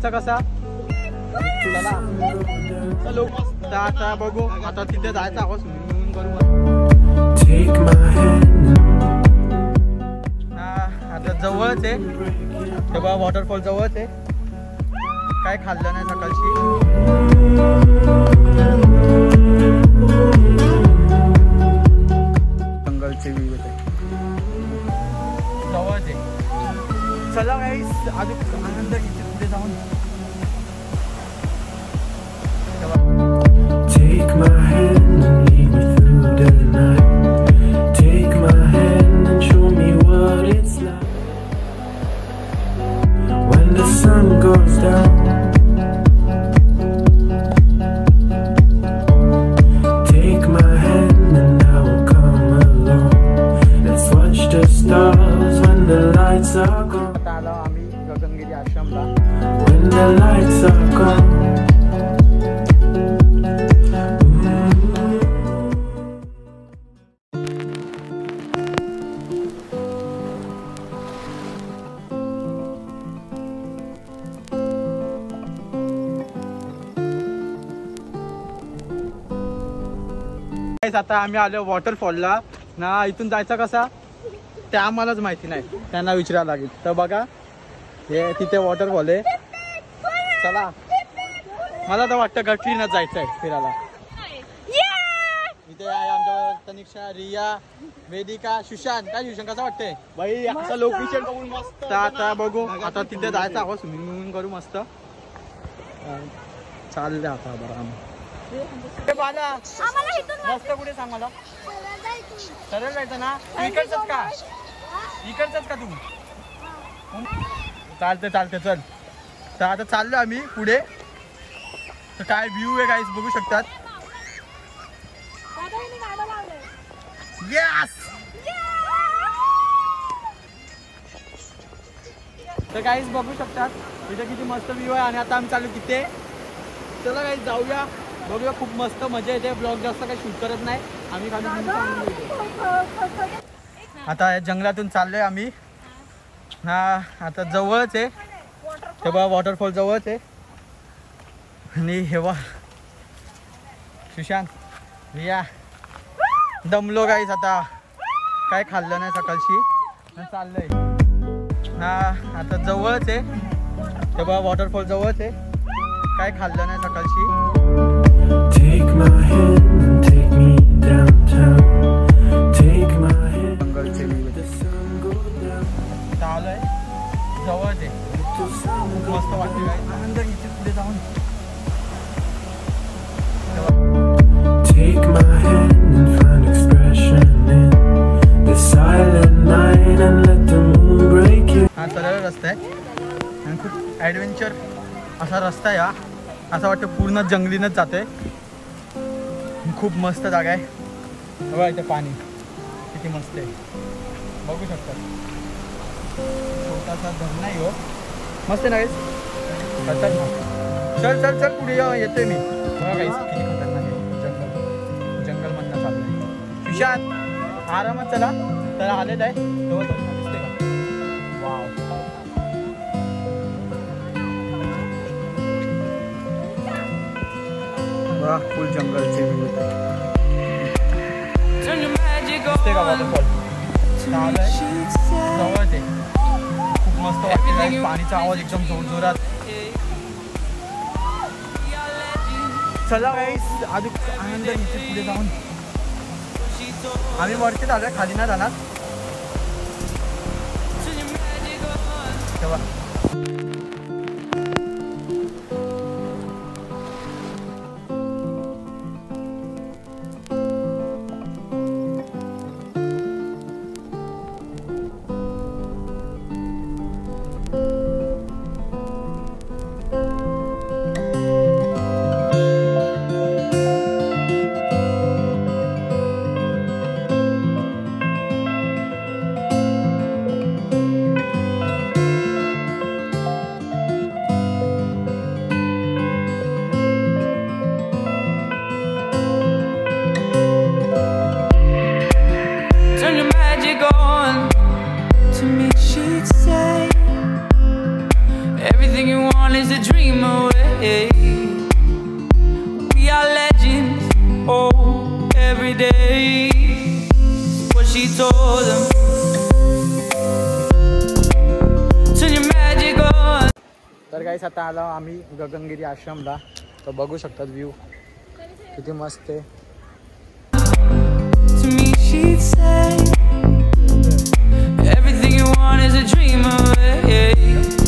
जायचा कसा चला चलो आता बघू आता तिथे जायचं आहोत स्विमिंग करू आता जवळच आहे तेव्हा वॉटरफॉल जवळच आहे काय खाल्लं नाही सकाळची जंगलचे व्ह्यू होते जवळच आहे चला गाईस अजून आनंद इथे पुढे जाऊन Take my hand and lead me through the night. Take my hand and show me what it's like. When the sun goes down. Take my hand and I will come along. Let's watch the stars when the lights are gone. आता आलो आम्ही Gagangiri आश्रमला When the lights are gone. आता आम्ही आलो वॉटरफॉलला ना इथून जायचं कसा ते आम्हालाच माहिती नाही त्यांना विचारायला लागेल तर बघा हे तिथे वॉटरफॉल आहे चला मला तर वाटतं गटरीनच जायचं आहे फिरायला इथे आहे आमच्या तनिक्षा रिया वेदिका सुशांत काय सुशांत कसं वाटतंय बाई असं लोकेशन बघून मस्त आता बघू आता तिथे जायचं आहोत स्विमिंग करू मस्त चालले आता बरं आम्ही मस्त कुठे सांग मला सरळ जायचं ना इकडचंच का इकडचंच का तू चालते चालते चल तर आता चाललो आम्ही पुढे तर काय व्ह्यू आहे गाईस बघू शकतात यस तर गाईस बघू शकतात इथे किती मस्त व्ह्यू आहे आणि आता आम्ही चालू तिथे चला गाईस जाऊया बघूया खूप मस्त मजा येते ब्लॉग जास्त काही शूट करत नाही आम्ही आता जंगलातून चाललोय आम्ही हा आता जवळच आहे तेव्हा वॉटरफॉल जवळच आहे आणि हेवा सुशांत रिया दमलो गाईस आता काय खाल्लं नाही सकाळची चाललंय हा आता जवळच आहे तेव्हा वॉटरफॉल जवळच आहे काय खाल्लं नाही सकाळची Take my hand and take me downtown. Take my hand. जंगलचे चालू आहे जवळच आहे मस्त वाटते काय आनंद इथे पुढे जाऊन Take my hand and find expression in the silent night and let the moon break it. हा सरळ रस्ता आहे आणि खूप ॲडव्हेंचर असा रस्ता आहे हा असं वाटतं पूर्ण जंगलीनच जाते खूप मस्त जागा आहे बघा इथे पाणी किती मस्त आहे बघू शकता छोटासा धरण नाही हो मस्त नाही खतरनाक चल चल चल पुढे येतोय मी बघा काहीच किती खतरनाक आहे जंगल जंगलमधनं चाललं आहे सुशांत आरामात चला तर आलेलं आहे तेव्हा दिसते का वाव बघा फुल जंगलचे व्ह्यू दिसते का वॉटरफॉल चालू आहे जवळच आहे खूप मस्त वाटते पाणीचा आवाज एकदम जोरजोरात चला गाईस अजून आनंद इथे पुढे जाऊन आम्ही वरती आलोय खाली नाही जाणार तेव्हा day. What she told them. Turn your magic on. तर गाईस आता आलो आम्ही गगनगिरी आश्रमला. तर बघू शकतात व्ह्यू किती मस्त आहे. To me she'd say everything you want is a dream away.